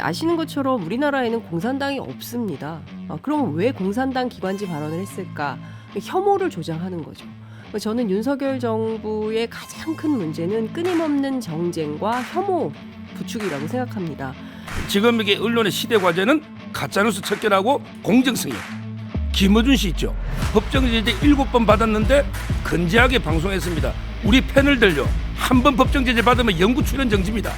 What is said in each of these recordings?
아시는 것처럼 우리나라에는 공산당이 없습니다. 그럼 왜 공산당 기관지 발언을 했을까? 혐오를 조장하는 거죠. 저는 윤석열 정부의 가장 큰 문제는 끊임없는 정쟁과 혐오 부추기라고 생각합니다. 지금 이게 언론의 시대 과제는 가짜뉴스 척결하고 공정성이에요. 김어준 씨 있죠. 법정제재 7번 받았는데 건재하게 방송했습니다. 우리 패널들요. 한 번 법정제재 받으면 영구 출연 정지입니다.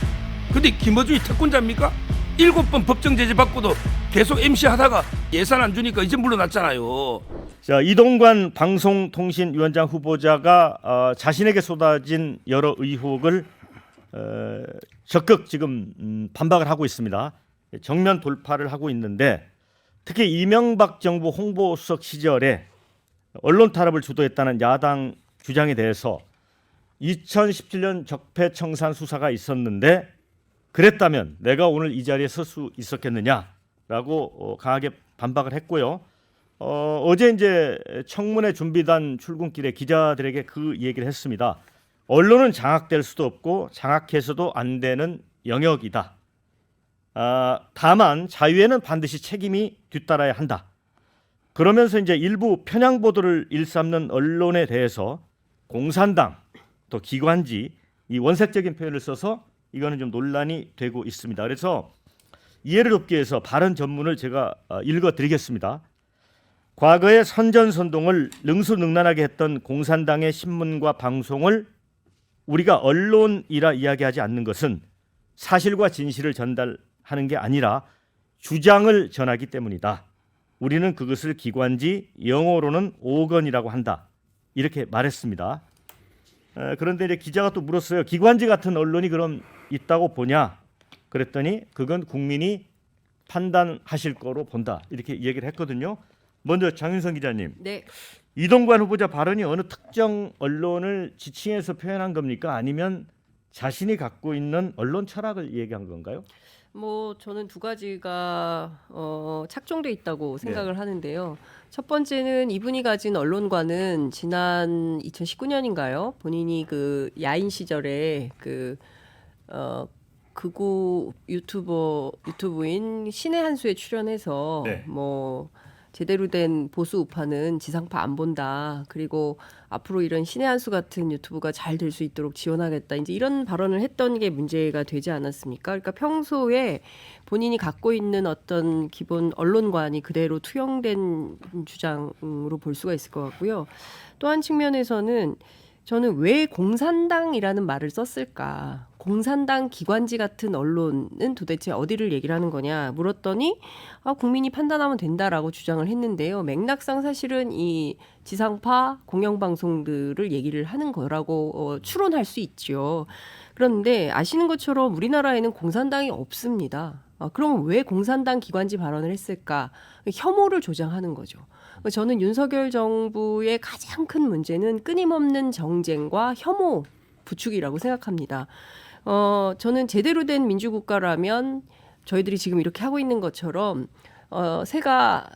근데 김어준이 특권자입니까? 7번 법정제재 받고도 계속 MC 하다가 예산 안 주니까 이제 물러났잖아요. 자, 이동관 방송통신위원장 후보자가 자신에게 쏟아진 여러 의혹을 적극 지금 반박을 하고 있습니다. 정면 돌파를 하고 있는데 특히 이명박 정부 홍보수석 시절에 언론 탄압을 주도했다는 야당 주장에 대해서 2017년 적폐청산 수사가 있었는데 그랬다면 내가 오늘 이 자리에 설 수 있었겠느냐라고 강하게 반박을 했고요. 어제 이제 청문회 준비단 출근길에 기자들에게 그 얘기를 했습니다. 언론은 장악될 수도 없고 장악해서도 안 되는 영역이다. 다만 자유에는 반드시 책임이 뒤따라야 한다. 그러면서 이제 일부 편향 보도를 일삼는 언론에 대해서 공산당 또 기관지 이 원색적인 표현을 써서 이거는 좀 논란이 되고 있습니다. 그래서 이해를 돕기 위해서 발언 전문을 제가 읽어드리겠습니다. 과거에 선전선동을 능수능란하게 했던 공산당의 신문과 방송을 우리가 언론이라 이야기하지 않는 것은 사실과 진실을 전달하는 게 아니라 주장을 전하기 때문이다. 우리는 그것을 기관지, 영어로는 오건이라고 한다. 이렇게 말했습니다. 그런데 이제 기자가 또 물었어요. 기관지 같은 언론이 그럼 있다고 보냐? 그랬더니 그건 국민이 판단하실 거로 본다. 이렇게 얘기를 했거든요. 먼저 장윤선 기자님. 네. 이동관 후보자 발언이 어느 특정 언론을 지칭해서 표현한 겁니까? 아니면 자신이 갖고 있는 언론 철학을 얘기한 건가요? 저는 두 가지가 착종돼 있다고 생각을 하는데요. 첫 번째는 이분이 가진 언론관은 지난 2019년인가요? 본인이 그 야인 시절에 극우 유튜브인 신의 한수에 출연해서 네. 제대로 된 보수 우파는 지상파 안 본다. 그리고 앞으로 이런 신의 한수 같은 유튜브가 잘 될 수 있도록 지원하겠다. 이제 이런 발언을 했던 게 문제가 되지 않았습니까? 그러니까 평소에 본인이 갖고 있는 어떤 기본 언론관이 그대로 투영된 주장으로 볼 수가 있을 것 같고요. 또 한 측면에서는 저는 왜 공산당이라는 말을 썼을까? 공산당 기관지 같은 언론은 도대체 어디를 얘기를 하는 거냐 물었더니 국민이 판단하면 된다라고 주장을 했는데요. 맥락상 사실은 이 지상파 공영방송들을 얘기를 하는 거라고 추론할 수 있죠. 그런데 아시는 것처럼 우리나라에는 공산당이 없습니다. 그럼 왜 공산당 기관지 발언을 했을까? 혐오를 조장하는 거죠. 저는 윤석열 정부의 가장 큰 문제는 끊임없는 정쟁과 혐오 부추기라고 생각합니다. 저는 제대로 된 민주국가라면 저희들이 지금 이렇게 하고 있는 것처럼 새가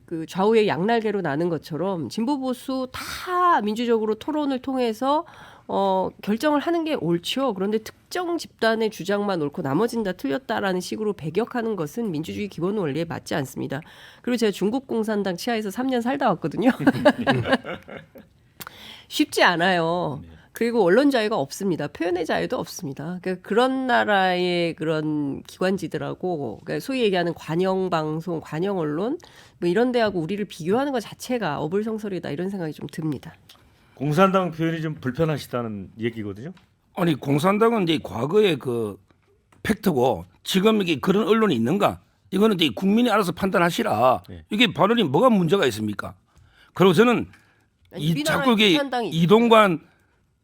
그 좌우의 양날개로 나는 것처럼 진보 보수 다 민주적으로 토론을 통해서 결정을 하는 게 옳죠. 그런데 특정 집단의 주장만 옳고 나머지는 다 틀렸다라는 식으로 배격하는 것은 민주주의 기본 원리에 맞지 않습니다. 그리고 제가 중국 공산당 치하에서 3년 살다 왔거든요. 쉽지 않아요. 그리고 언론 자유가 없습니다. 표현의 자유도 없습니다. 그러니까 그런 나라의 그런 기관지들하고 그러니까 소위 얘기하는 관영 방송, 관영 언론 이런 데하고 우리를 비교하는 것 자체가 어불성설이다 이런 생각이 좀 듭니다. 공산당 표현이 좀 불편하시다는 얘기거든요. 아니 공산당은 이제 과거의 그 팩트고 지금 이게 그런 언론이 있는가? 이거는 이제 국민이 알아서 판단하시라. 네. 이게 발언이 뭐가 문제가 있습니까? 그리고 저는 자꾸 이게 이동관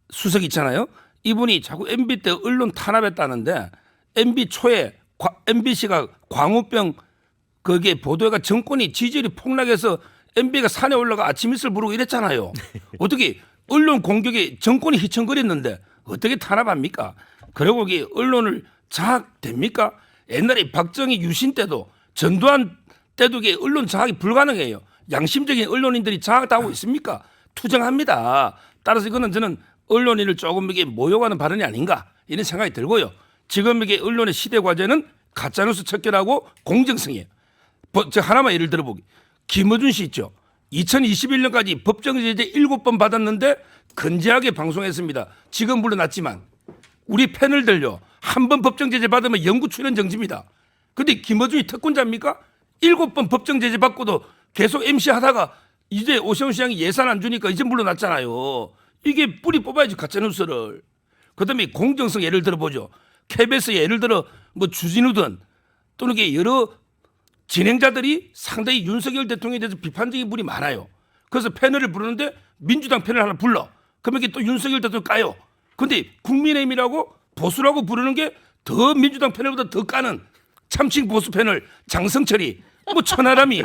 수석 있잖아요. 이분이 자꾸 MB 때 언론 탄압했다는데 MB 초에 MBC가 광우병 그게 보도가 정권이 지지율이 폭락해서 MB가 산에 올라가 아침 이슬 부르고 이랬잖아요. 어떻게 언론 공격에 정권이 휘청거렸는데 어떻게 탄압합니까? 그리고 이게 언론을 장악됩니까? 옛날에 박정희 유신 때도 전두환 때도 이게 언론 장악이 불가능해요. 양심적인 언론인들이 장악하고 있습니까? 투정합니다. 따라서 이거는 저는 언론인을 조금 이게 모욕하는 발언이 아닌가 이런 생각이 들고요. 지금 이게 언론의 시대 과제는 가짜뉴스 척결하고 공정성이에요. 저 하나만 예를 들어보기. 김어준 씨 있죠. 2021년까지 법정 제재 7번 받았는데 건재하게 방송했습니다. 지금 물러났지만 우리 패널들요. 한 번 법정 제재 받으면 영구 출연 정지입니다. 근데 김어준이 특권자입니까? 7번 법정 제재 받고도 계속 MC 하다가 이제 오세훈 시장이 예산 안 주니까 이제 물러났잖아요. 이게 뿌리 뽑아야지 가짜뉴스를. 그다음에 공정성 예를 들어보죠. KBS 예를 들어 뭐 주진우든 또는 이게 여러 진행자들이 상당히 윤석열 대통령에 대해서 비판적인 분이 많아요. 그래서 패널을 부르는데 민주당 패널 하나 불러. 그러면 이게 또 윤석열 대통령 까요. 근데 국민의힘이라고 보수라고 부르는 게 더 민주당 패널보다 더 까는 참칭 보수 패널 장성철이 뭐 천하람이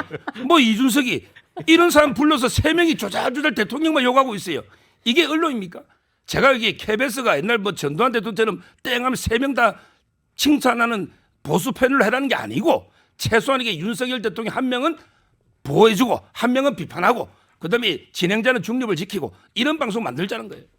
뭐 이준석이 이런 사람 불러서 3명이 조잘조잘 대통령만 욕하고 있어요. 이게 언론입니까? 제가 이게 KBS가 옛날 뭐 전두환 대통령처럼 땡하면 3명 다 칭찬하는 보수 패널을 해라는 게 아니고 최소한 이게 윤석열 대통령 한 명은 보호해주고 한 명은 비판하고 그다음에 진행자는 중립을 지키고 이런 방송 만들자는 거예요.